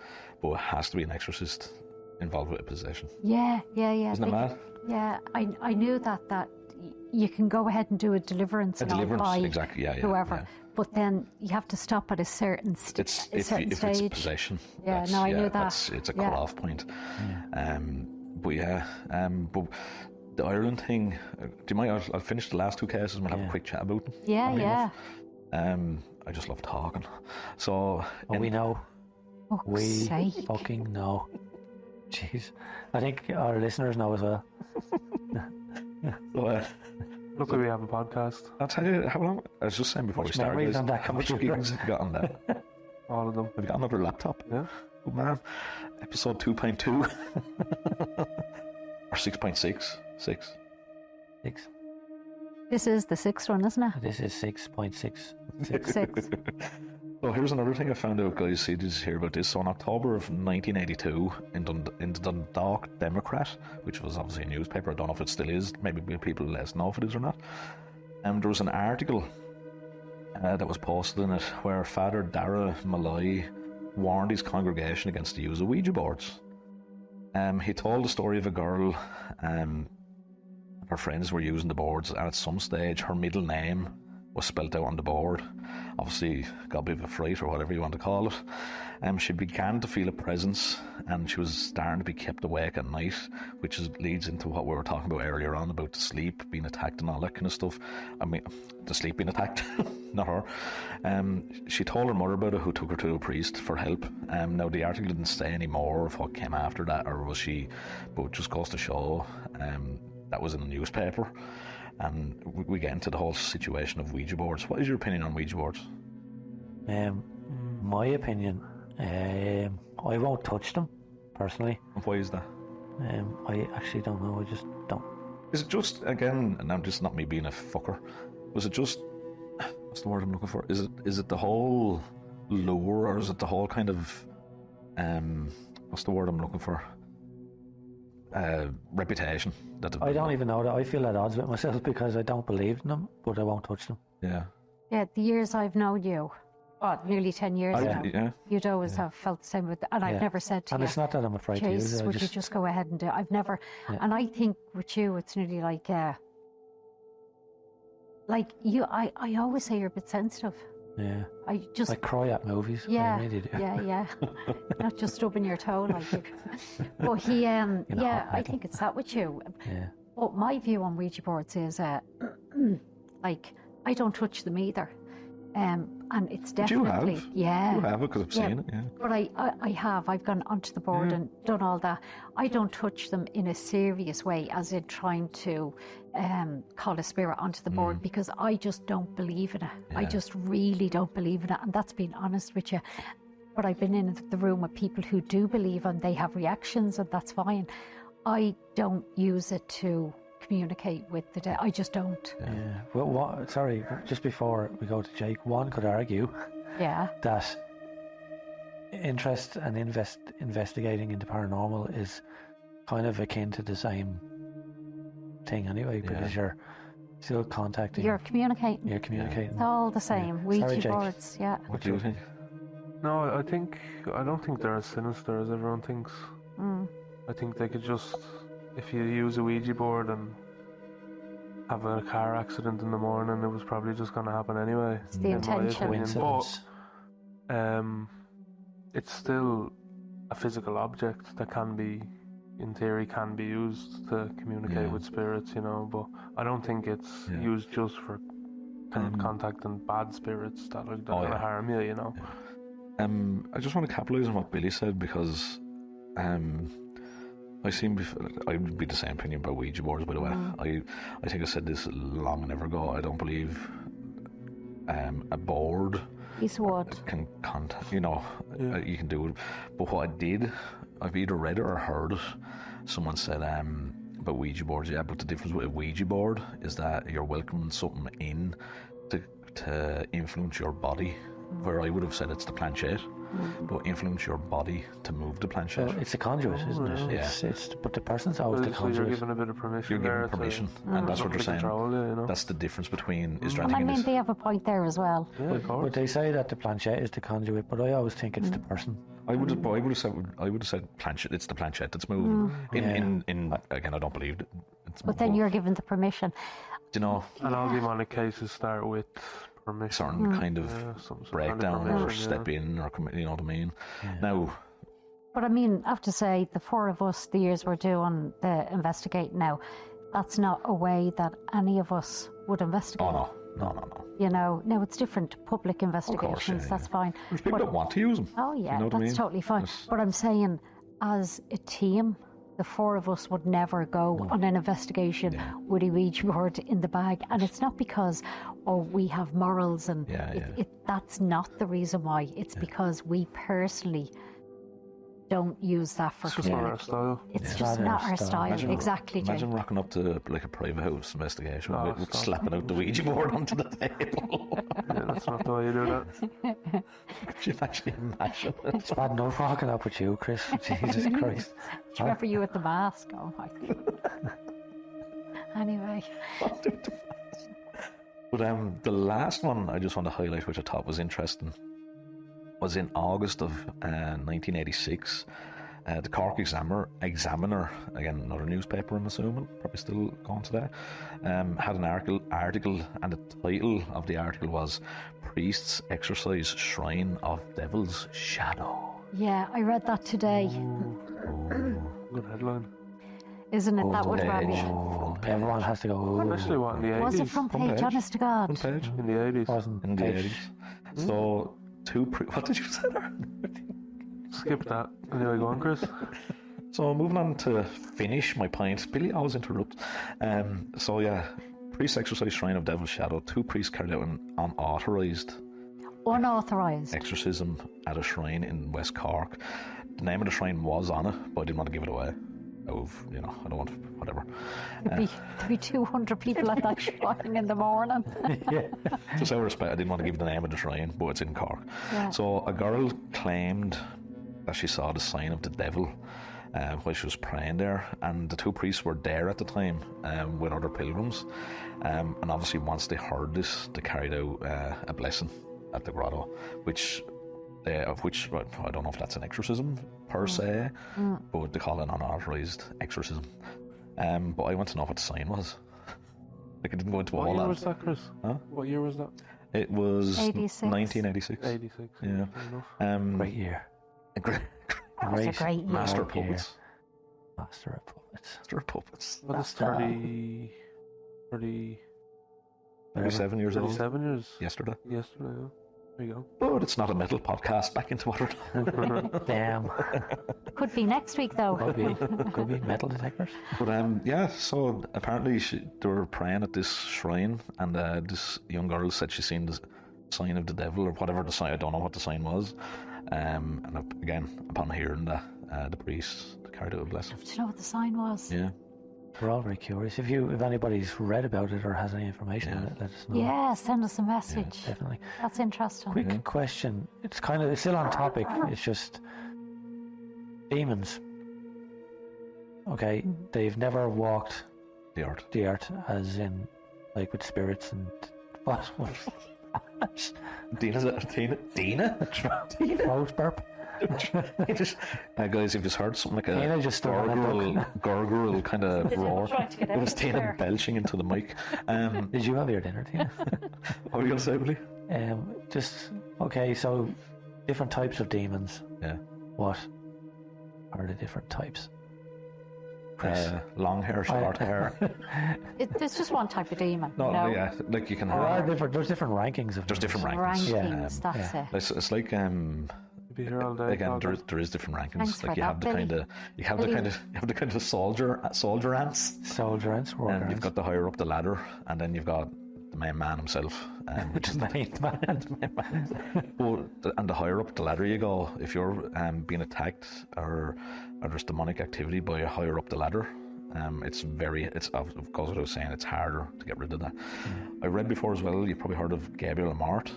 but it has to be an exorcist involved with a possession. Yeah. Isn't it mad? Yeah, I knew that you can go ahead and do a deliverance by exactly, whoever, yeah. But then you have to stop at a certain stage. If it's possession, I knew that. It's a cut-off point. But the Ireland thing, do you mind? I'll finish the last two cases and we'll have a quick chat about them. Yeah. I just love talking. So... we know. We fucking know. Jeez. I think our listeners know as well. Luckily we have a podcast. I'll tell you how long... I was just saying before we started. How much gigs have you got on that? All of them. Have you got another laptop? Yeah. Oh man. Episode 2.2. Or 6.6. 6. This is the sixth one, isn't it? This is 6.6. 6. So here's another thing I found out, guys. See, did you hear about this? So in October of 1982, in the Dundalk Democrat, which was obviously a newspaper, I don't know if it still is, maybe people less know if it is or not, there was an article that was posted in it where Father Dara Malloy warned his congregation against the use of Ouija boards. He told the story of a girl, her friends were using the boards, and at some stage her middle name was spelt out on the board. Obviously got a bit of a fright or whatever you want to call it. She began to feel a presence, and she was starting to be kept awake at night, which leads into what we were talking about earlier on about the sleep being attacked and all that kind of stuff. I mean, the sleep being attacked, not her. She told her mother about it, who took her to a priest for help. Now the article didn't say any more of what came after that, or was she, but it just goes to show that was in the newspaper. And we get into the whole situation of Ouija boards. What is your opinion on Ouija boards? My opinion, I won't touch them, personally. Why is that? I actually don't know, I just don't. Is it just, again, and I'm just not me being a fucker, was it just, what's the word I'm looking for? Is it the whole lure, or is it the whole kind of, what's the word I'm looking for? Reputation. I don't even know that. I feel at odds with myself because I don't believe in them, but I won't touch them. Yeah. Yeah, the years I've known you, nearly 10 years now, you'd always have felt the same with, and I've never said to you, and it's not that I'm afraid to use it. Would you just go ahead and do it? I've never, and I think with you, it's nearly like you, I always say you're a bit sensitive. Yeah. I cry at movies. Yeah. I really do. Yeah. Not just stubbing your toe like you. But he, I think it's that with you. Yeah. But my view on Ouija boards is, like, I don't touch them either. And it's definitely... You have? Yeah. You have, because I've seen it, yeah. But I have. I've gone onto the board and done all that. I don't touch them in a serious way, as in trying to call a spirit onto the board, because I just don't believe in it. Yeah. I just really don't believe in it, and that's being honest with you. But I've been in the room with people who do believe, and they have reactions, and that's fine. I don't use it to communicate with the dead. I just don't. Yeah. Well, sorry, just before we go to Jake, one could argue Yeah. that interest and investigating into paranormal is kind of akin to the same thing anyway, because you're still contacting. You're communicating. You're communicating. It's all the same. Sorry, Ouija Jake. boards, yeah. What do you think? No, I don't think they're as sinister as everyone thinks. I think they could just, if you use a Ouija board and have a car accident in the morning, it was probably just going to happen anyway. It's the in my intention. opinion. Coincidence. But it's still a physical object that can be, in theory, can be used to communicate with spirits, you know. But I don't think it's used just for contacting bad spirits that are going to harm you, you know. I just want to capitalise on what Billy said, because I would be the same opinion about Ouija boards, by the way. I think I said this long and ever ago. I don't believe a board can contact, you know, you can do it. But what I did, I've either read it or heard it. Someone said about Ouija boards, but the difference with a Ouija board is that you're welcoming something in to influence your body. Where I would have said it's the planchette, but influence your body to move the planchette. So it's a conduit, isn't it? Yeah. But the person's always the So conduit. you're given a bit of permission. You're given permission, and that's what they're saying. Control you, you know? That's the difference between is there Well, I anything in mean, this? they have a point there as well. Yeah, of course. But they say that the planchette is the conduit, but I always think it's the person. I would have said planchette. It's the planchette that's moving. In again, I don't believe it. But then you're given the permission. you know, And all demonic cases start with permission. certain kind of some kind of breakdown or permission, step in or you know what I mean. Now, But I mean, I have to say, the four of us, the years we're doing the investigating now, that's not a way that any of us would investigate. no. You know, now it's different public Of investigations, course, that's fine. There's people But- that want to use them. Oh yeah, You know what I that's mean? totally fine. Yes. But I'm saying, as a team, the four of us would never go on an investigation with a Ouija board in the bag. And it's not because, we have morals and that's not the reason why. It's because we personally don't use that for It's just not our style. It's just not our style. Imagine- Exactly, Jake. Imagine rocking up to like a private house investigation Oh, with stop. slapping out the Ouija board onto the table. Yeah, that's not the way you do that. Could you actually imagine it? It's bad enough rocking up with you, Chris. Jesus Christ. Do you remember you with the mask? Oh my God. Anyway. But the last one I just want to highlight, which I thought was interesting, was in August of 1986. The Cork Examiner, again another newspaper I'm assuming, probably still going today, had an article, and the title of the article was "Priests Exorcise Shrine of Devil's Shadow." Yeah, I read that today. Good headline. Isn't it? That would rubbish. Everyone has to go. Especially what, in the 80s? Was it front page, honest to God? Front page In the 80s. Wasn't in the page. 80s. So what did you say there? Skip that. Anyway, go on, Chris. So moving on to finish my point. Billy always interrupts. Priest exercise shrine of Devil's Shadow. 2 priests carried out an unauthorised Unauthorised. exorcism at a shrine in West Cork. The name of the shrine was on it, but I didn't want to give it away. I don't want whatever. There'd be 200 people at that shrine in the morning. Just out of respect, I didn't want to give the name of the shrine, but it's in Cork. Yeah. So a girl claimed that she saw the sign of the devil while she was praying there, and the 2 priests were there at the time with other pilgrims, and obviously once they heard this, they carried out a blessing at the grotto, which I don't know if that's an exorcism per se, but they call it an unauthorised exorcism. But I want to know what the sign was. Like, I didn't go into What all year that. was that, Chris? Huh? What year was that? It was 86. 1986. 86. Yeah. Fair enough. Great year. That was a great year. Master of Great year. puppets. Master of puppets. Master of puppets. What is 37 years old 37 years? yesterday. Yesterday, yeah. There you But it's not a metal podcast. Back into water. go. Damn. Could be next week, though. Could be metal detectors. But so apparently they were praying at this shrine, and this young girl said she seen the sign of the devil or whatever the sign. I don't know what the sign was. And again, upon hearing that, the priest carried out a blessing. Do you know what the sign was? Yeah. We're all very curious. If anybody's read about it or has any information on it, let us know. Yeah, send us a message. Definitely. That's interesting. Quick question. It's still on topic. It's just demons. Okay, they've never walked The art. the earth, as in, like, with spirits and what? Dina? Throat burp. Guys, if you've heard something like Tina a just started gargle kind of roar, trying to get it was out Tina there. belching into the mic. Did you have your dinner, Tina? What were you going to say, Billy? Okay, so different types of demons. Yeah. What are the different types? Long hair, short hair. There's just one type of demon. No, you know? yeah, like you can There are have. there's different rankings of There's demons. different rankings. Rankings, that's yeah. it. It's like You'd be here all day. again, talking. there is different rankings. Thanks Like for you have that, the kind of soldier ants, Soldier ants, warrior and you've ants. got the higher up the ladder, and then you've got the main man himself, which is Main man. and the higher up the ladder you go, if you're being attacked or there's demonic activity by higher up the ladder, it's of course what I was saying, it's harder to get rid of that. I read before as well, you've probably heard of Gabriel Amart.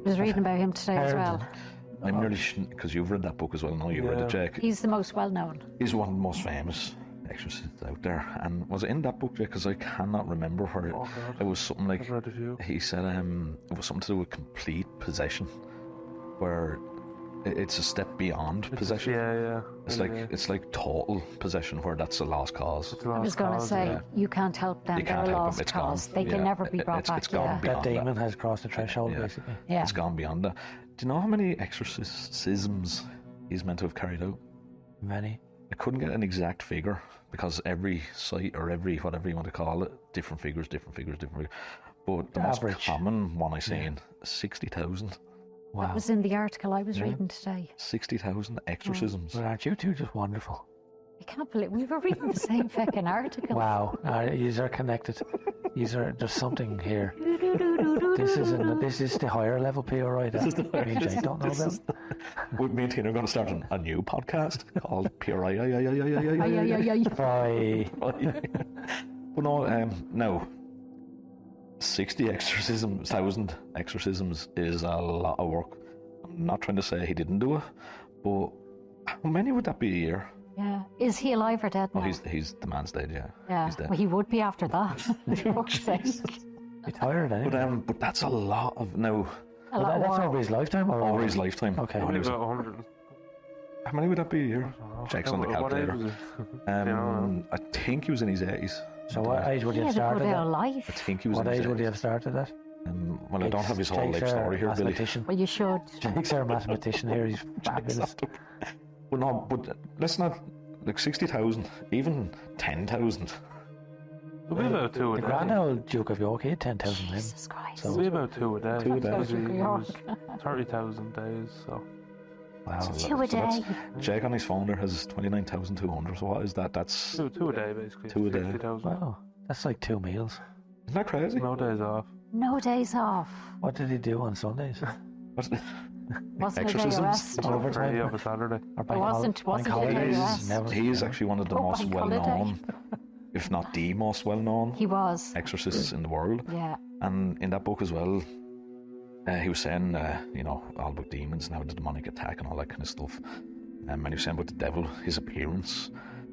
I was reading about him today as Heard. well. I'm nearly because you've read that book as well. No, you read it, Jake. He's the most well known. He's one of the most famous exorcists out there. And was it in that book, Jake? Because I cannot remember where Oh, God. it was something like. I've read a few. He said it was something to do with complete possession, where it's a step beyond possession. Yeah. It's like total possession, where that's a lost cause. It's a I lost was going to cause, say, yeah. you can't help them. You They're can't a help them, lost it's gone. cause. They Yeah. can never be brought It's back. gone Yeah. beyond That demon has crossed the threshold, Yeah. basically. Yeah. It's gone beyond that. Do you know how many exorcisms he's meant to have carried out? Many. I couldn't get an exact figure because every site or every whatever you want to call it, different figures. But the most Average. common one I seen, 60,000. Wow. That was in the article I was reading today. 60,000 exorcisms. But aren't you two just wonderful? I can't believe we were reading the same fucking article. Wow. These are connected. There's something here. This is the higher level PRI that me and Jake don't know about. Me and Tina are going to start a new podcast called PRI. Bye. But no, no. 1,000 exorcisms is a lot of work. I'm not trying to say he didn't do it, but how many would that be a year? Yeah. Is he alive or dead Oh, now? he's the man's dead, yeah. Yeah. He's dead. Well, he would be after that. For fuck's sake. He's tired anyway. But that's a lot of now A lot of That's work. over his lifetime or over his lifetime. Okay. How many Only was it? about 100. How many would that be a year? Jake's on the What age calculator. was it? I think he was in his 80s. So what age would He you have had a started good at? old I life. think he was What in his age would you 80s. have started at? Well, I don't have his whole life Jake's our story here, Billy. mathematician. Well, you should. Jake's our mathematician here. He's fabulous. Well, no, but let's not, like 60,000, even 10,000. It'll be about two a The day. grand old Duke of York, he had 10,000 in. Jesus Christ. It'll be about two a day. 2 a day. Because he Duke of York. was 30,000 days, so. Wow. Two a day. Jake on his phone there has 29,200. So what is that? That's Two a day, basically. 2 a day. 60,000. Wow. That's like 2 meals. Isn't that crazy? No days off. No days off. What did he do on Sundays? What- Wasn't a day of Exorcisms? rest. Overtime? Friday of a Saturday. Or It wasn't a day of He's, rest. Never. he is actually one of the Oh, most bank well holiday. known, if not the most well known He was. exorcists in the world. Yeah. And in that book as well, he was saying, all about demons and how the demonic attack and all that kind of stuff. And he was saying about the devil, his appearance.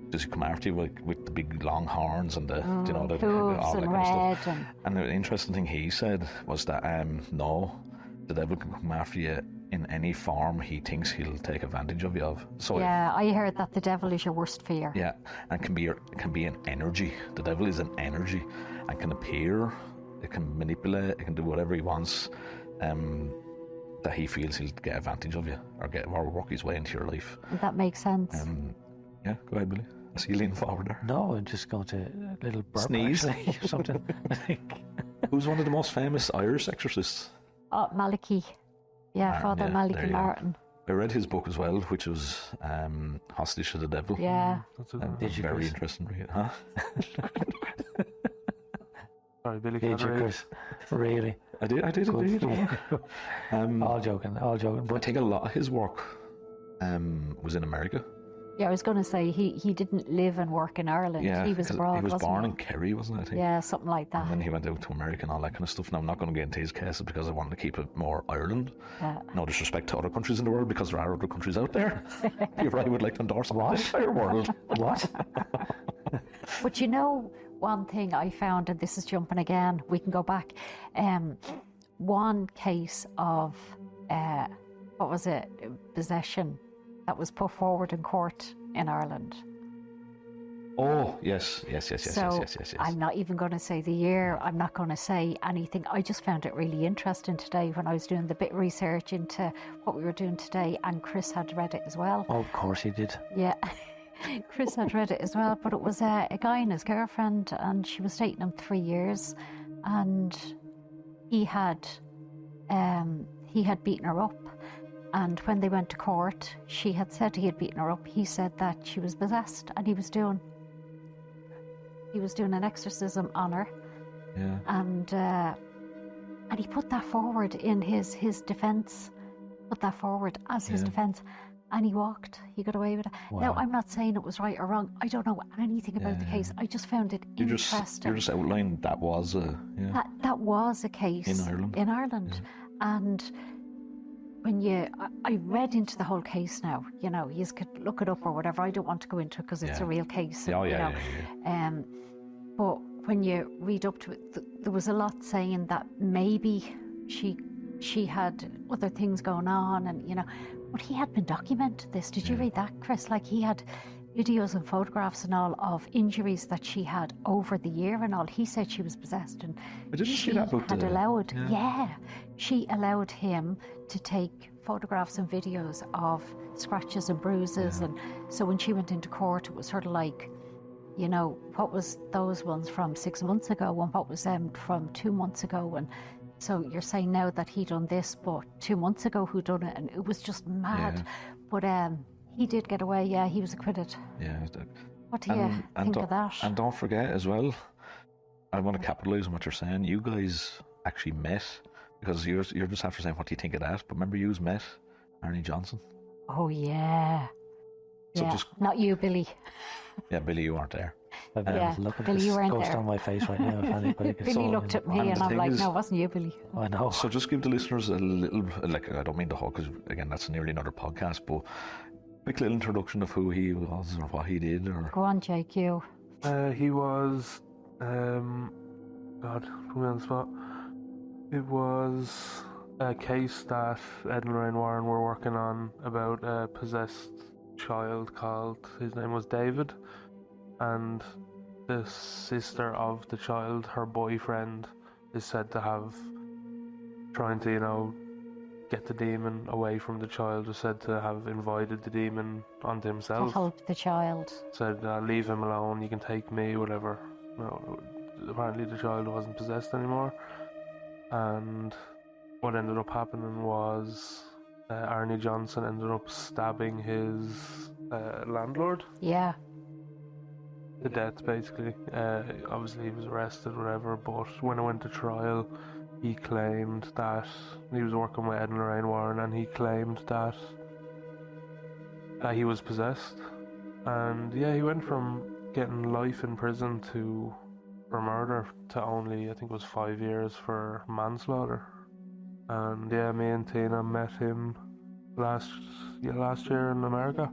Does he come after you with the big long horns and the, Hooves all that and kind of red stuff? and And the interesting thing he said was that, no, the devil can come after you in any form he thinks he'll take advantage of you of. So yeah, I heard that the devil is your worst fear. yeah, and can be an energy. The devil is an energy and can appear. It can manipulate. It can do whatever he wants. That he feels he'll get advantage of you or work his way into your life. That makes sense. Yeah, go ahead, Billy. I see you leaning forward there. No, I'm just going to a little burp Sneeze? actually, or something. I think. Who's one of the most famous Irish exorcists? Oh, Malachy. Yeah, Martin, Father yeah, there Malachy you go. Martin. I read his book as well, which was Hostage to the Devil. Yeah. That's it. Did you, Very Chris? interesting read, huh? Sorry, Billy Did you, Cartwright. Chris? Really? I did Good indeed. for you. I All joking. think a lot of his work was in America. Yeah, I was going to say he didn't live and work in Ireland. Yeah, he was abroad. He was wasn't born in Kerry, wasn't it? I think. Yeah, something like that. And then he went out to America and all that kind of stuff. Now, I'm not going to get into his cases because I wanted to keep it more Ireland. No disrespect to other countries in the world, because there are other countries out there. PRI would like to endorse the entire world. What? But you know, one thing I found, and this is jumping again, we can go back. One case of, what was it, possession that was put forward in court in Ireland. Oh, yes. So I'm not even going to say the year. I'm not going to say anything. I just found it really interesting today when I was doing the bit of research into what we were doing today, and Chris had read it as well. Oh, of course he did. Yeah. Chris had read it as well, but it was a guy and his girlfriend, and she was dating him 3 years, and he had beaten her up. And when they went to court, she had said he had beaten her up. He said that she was possessed, and he was doing an exorcism on her. Yeah. And he put that forward in his defence. Put that forward as his defence, and he walked. He got away with it. Wow. Now, I'm not saying it was right or wrong. I don't know anything about the case. I just found it interesting. You're just outlining that was That was a case in Ireland. And when I read into the whole case now, you know, you could look it up or whatever. I don't want to go into it because it's a real case. But when you read up to it, there was a lot saying that maybe she had other things going on, and, you know, but he had been documenting this. Did you read that, Chris? Like, he had videos and photographs and all of injuries that she had over the year and all. He said she was possessed, and she allowed him to take photographs and videos of scratches and bruises. And so when she went into court, it was sort of like, you know, what was those ones from 6 months ago, and what was them from 2 months ago? And so you're saying now that he done this, but 2 months ago who done it? And it was just mad. But he did get away. Yeah, he was acquitted. Yeah. What do you think of that? And don't forget as well, I want to capitalise on what you're saying. You guys actually met, because you're just after saying, what do you think of that? But remember, you met Arnie Johnson. Oh, yeah. So yeah. Not you, Billy. Yeah, Billy, you weren't there. Look at Billy, this you weren't ghost there. on my face right now. If anybody could Billy looked at me and I'm like, no, it wasn't you, Billy. I know. So just give the listeners a little, like, I don't mean the whole, because again, that's nearly another podcast, but quick little introduction of who he was or what he did. Or Go on, Jake, you. He was, God, put me on the spot. It was a case that Ed and Lorraine Warren were working on about a possessed child his name was David, and the sister of the child, her boyfriend, is said to have, trying to, you know, get the demon away from the child, was said to have invited the demon onto himself. To help the child. Said, leave him alone, you can take me, whatever. No, apparently the child wasn't possessed anymore. And what ended up happening was Arnie Johnson ended up stabbing his landlord. Yeah. To death, basically. Obviously he was arrested, whatever, but when it went to trial, he claimed that he was working with Ed and Lorraine Warren, and he claimed that he was possessed. And yeah, he went from getting life in prison for murder to only, I think it was 5 years for manslaughter. And yeah, me and Tina met him last year in America.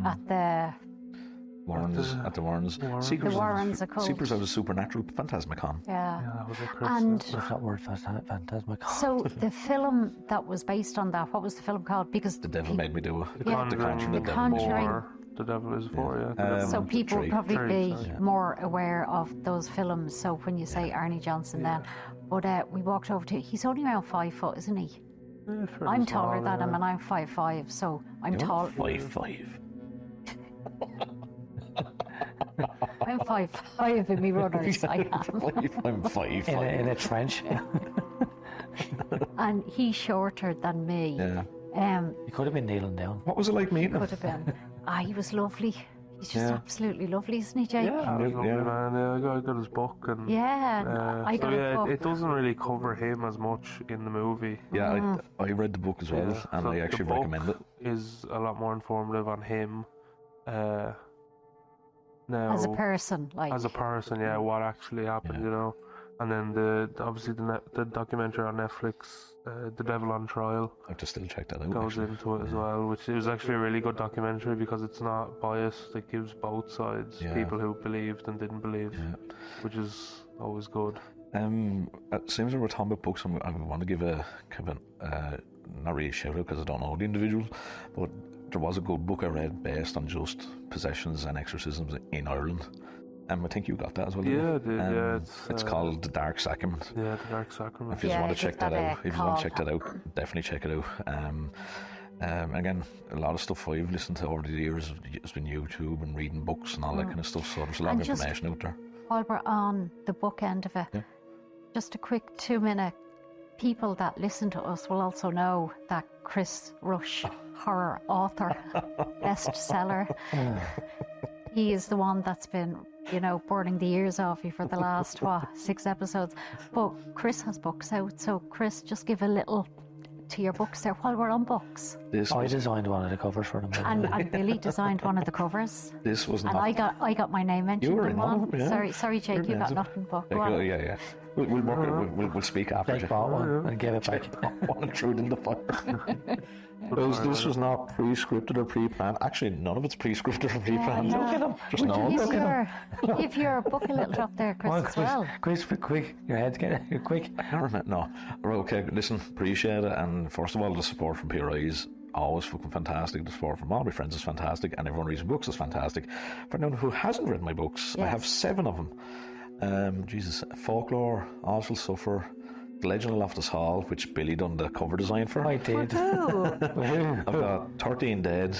At the Warrens. The Warrens are called. Secrets of the Supernatural Phantasmicon. Yeah. That was a Chris. And What's that word? Phantasmic. so the film that was based on that, what was the film called? Because The Devil Made Me Do It. The Yeah. Conjuring. The Conjuring. The Devil is for, yeah. so people would probably be sorry. more aware of those films. So when you say Arnie Johnson then, but we walked over to, he's only around 5 foot, isn't he? Yeah, fairly I'm taller small, than him, and I'm 5'5", so I'm tall. 5'5". I'm 5'5" in me runners, I am. I'm 5'5". In a trench. And he's shorter than me. Yeah. You could have been kneeling down. What was it like meeting him? Could have been. He was lovely. He's just absolutely lovely, isn't he, Jake? Yeah, he was lovely, Yeah. man. Yeah, I got his book, and I got a book. it doesn't really cover him as much in the movie. Yeah, I read the book as well, and So I the actually book recommend it. Is a lot more informative on him now As a person, like. as a person, yeah, what actually happened, you know. And then the documentary on Netflix, The Devil on Trial, I have to still check that out. goes Actually. Mm. into it as well, which is actually a really good documentary because it's not biased. It gives both sides, Yeah. people who believed and didn't believe, Yeah. which is always good. It seems like we're talking about books, and I want to give a kind of not really a shout out because I don't know the individual, but there was a good book I read based on just possessions and exorcisms in Ireland. I think you got that as well. didn't you? Yeah, I did, yeah, It's called The Dark Sacrament. Yeah, The Dark Sacrament. If you Yeah, want to give check that that a out, if you want to check call. that out, definitely check it out. Again, a lot of stuff I've listened to over the years has been YouTube and reading books and all that kind of stuff. So there's a lot And of just- information out there. While we're on the book end of it, Yeah. just a quick 2-minute. People that listen to us will also know that Chris Rush, horror author, bestseller, he is the one that's been, burning the ears off you for the last, 6 episodes. But Chris has books out, so Chris, just give a little to your books there while we're on books. I designed one of the covers for them. And Billy designed one of the covers. This was And not. I got my name mentioned You were in in one one. of them, yeah. Sorry, Jake, you got nothing but go on. Yeah. We'll work it. We'll speak after. Jake bought one and gave it back. One and threw it in the fire. This was not pre-scripted or pre-planned. Actually, none of it's pre-scripted or pre-planned. Yeah. Look at him. Just Would know you it. give your book a little drop there, Chris, as well? Chris, quick, your head's getting quick. I can't remember. No. Right, okay, listen, appreciate it. And first of all, the support from PRI is always fucking fantastic. The support from all my friends is fantastic. And everyone reads books is fantastic. For anyone who hasn't read my books, I Yes. have 7 of them. Jesus, Folklore, All Shall Suffer, The Legend of Loftus Hall, which Billy done the cover design for. I did. I've got 13 Dead,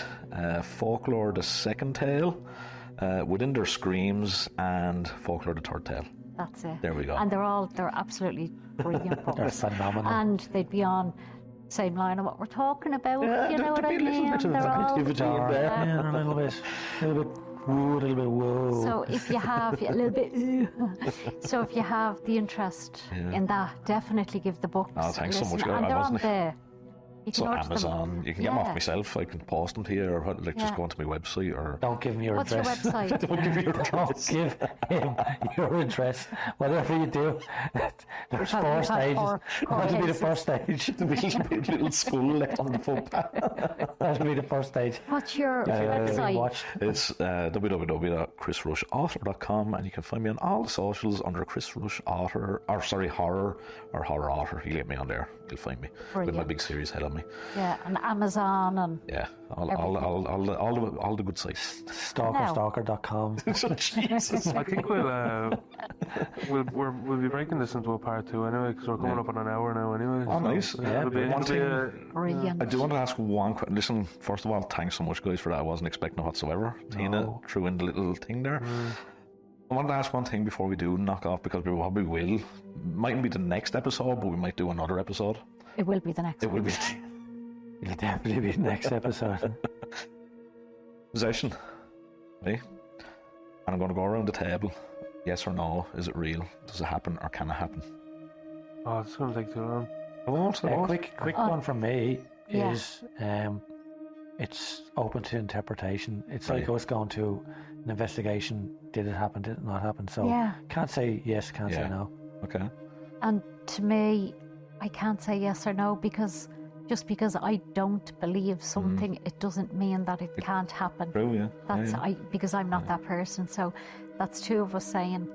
Folklore the Second Tale, Within Their Screams, and Folklore the Third Tale. That's it. There we go. And they're absolutely brilliant They're books. phenomenal. And they'd be on same line of what we're talking about. Yeah, you know what there'd I be a little mean? bit of They're all activity in there. Yeah, a little bit woo, a little bit whoa. So if you have a little bit, so if you have the interest in that, definitely give the books. Oh, thanks a so much, listen. guys. And I they're on wasn't- the. You can So order them. Amazon, you can get them off myself. I can post them to you, or just Yeah. go onto my website, or Don't give him your What's your address. website? don't give me your Don't address. give him your address. Whatever you do, there's We've 4 had stages. four That'll be the cases. first stage. The little school left on the footpath. That'll be the first stage. What's your Being website? watched. It's www.chrisrushauthor.com, and you can find me on all the socials under Chris Rush Author, Horror or Horror Author. You get me on there, you'll find me with my Brilliant. big series head on me. Yeah, and Amazon and Yeah, all the good sites. Stalker.com. Jesus. I think we'll be breaking this into a part 2 anyway, because we're coming up on an hour now anyway. Oh, nice. Yeah, It'll be, one it'll be a, brilliant. I do want to ask one question. Listen, first of all, thanks so much, guys, for that. I wasn't expecting whatsoever. Tina threw in the little thing there. I wanted to ask one thing before we do knock off, because we probably will. Mightn't be the next episode, but we might do another episode. It will be the next It one. will be It'll definitely be the next episode. possession. Right? And I'm going to go around the table. Yes or no? Is it real? Does it happen, or can it happen? oh, it's going to take too long. I won't. A quick one from me Yeah. is it's open to interpretation. It's like Right. us going to an investigation. Did it happen? Did it not happen? So Yeah. can't say yes, can't say Yeah. no. Okay. And to me, I can't say yes or no because just because I don't believe something, it doesn't mean that it can't happen. True, yeah. That's yeah, yeah. because I'm not that person. So that's 2 of us saying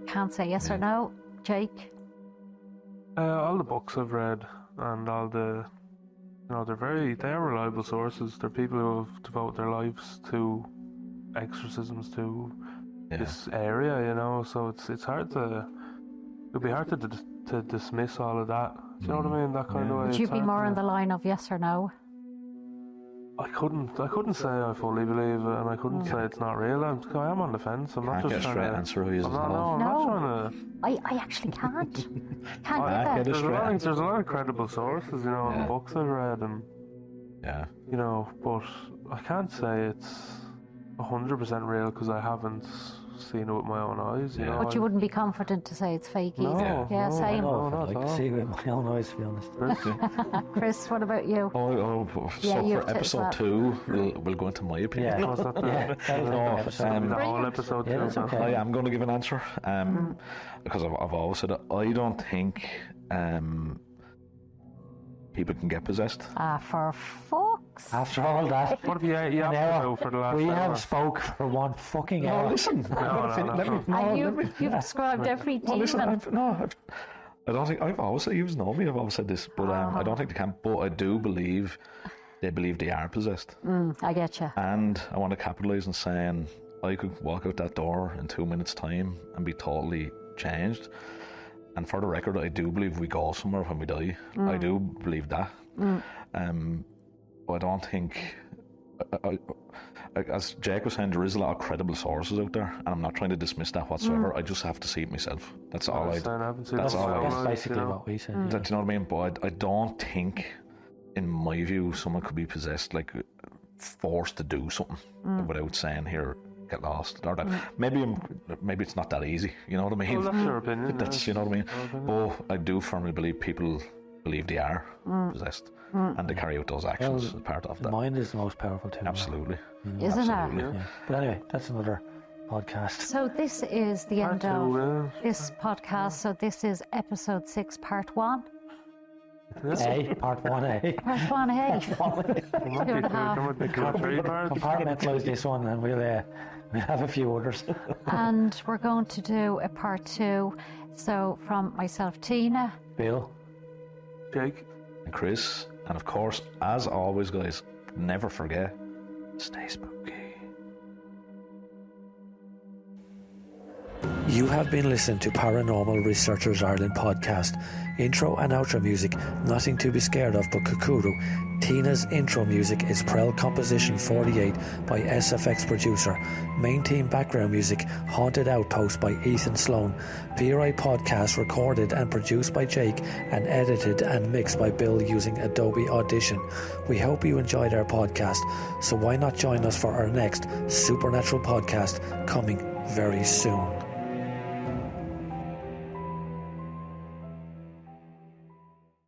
can't say yes or no. Jake, All the books I've read and all the, they are reliable sources. They're people who have devoted their lives to exorcisms, to this area, so it's hard to, it'd be hard to dismiss all of that. Do you know what I mean? That kind of way. would It's you be hard more to- on the line of yes or no? I couldn't say I fully believe it, and I couldn't say it's not real. I am on the fence. I'm not Can't get just a trying straight to. answer, who is I'm it? not, no, I'm not trying to. I actually can't. Can't I get get that. it. There's a lot of credible sources, in the books I've read, and Yeah. but I can't say it's 100% real because I haven't seen it with my own eyes. You know, But you wouldn't be confident to say it's fake No, either. Yeah, no, same. no. I'd not like at to all. see it with my own eyes, to be honest. Chris, what about you? So you've for episode said 2, we'll go into my opinion. Yeah. Was that the- Yeah, that was No, the episode. the whole Brilliant. episode Yeah, too. that's okay. I am going to give an answer because I've always said it. I don't think people can get possessed. For fuck's After all that, What have you an have to hour, do for the last we hour? have spoke for 1 fucking hour. Listen, And you've described every demon. I don't think I've always said, you've known me, I've always said this, but I don't think they can. But I do believe they are possessed. I get you. And I want to capitalise on saying I could walk out that door in 2 minutes' time and be totally changed. And for the record, I do believe we go somewhere when we die. I do believe that. But I don't think, as Jake was saying, there is a lot of credible sources out there, and I'm not trying to dismiss that whatsoever. I just have to see it myself. That's all I. That's all I- That's do. basically what we said. That, you know what I mean? But I don't think, in my view, someone could be possessed, like forced to do something without saying, "Here, get lost," or that. Maybe it's not that easy. You know what I mean? Well, that's your opinion. That's, you know what I mean? But I do firmly believe people believe they are possessed, and they carry out those actions as part of The that. mind is the most powerful tool. Absolutely. Isn't Absolutely. it? Yeah. But anyway, that's another podcast. So this is the Part end of two, this podcast. So this is episode 6, part 1. A, part 1A. Part 1, hey. There might be 3 parts. Compartmentalise this one and we'll have a few others. And we're going to do a part 2. So from myself, Tina. Bill. Jake. And Chris, and of course, as always, guys, never forget, stay spooky. You have been listening to Paranormal Researchers Ireland podcast. Intro and outro music, Nothing to Be Scared of but Kukuru. Tina's intro music is Prel Composition 48 by SFX Producer. Main team background music, Haunted Outpost by Ethan Sloan. PRI podcast recorded and produced by Jake and edited and mixed by Bill using Adobe Audition. We hope you enjoyed our podcast, so why not join us for our next supernatural podcast coming very soon.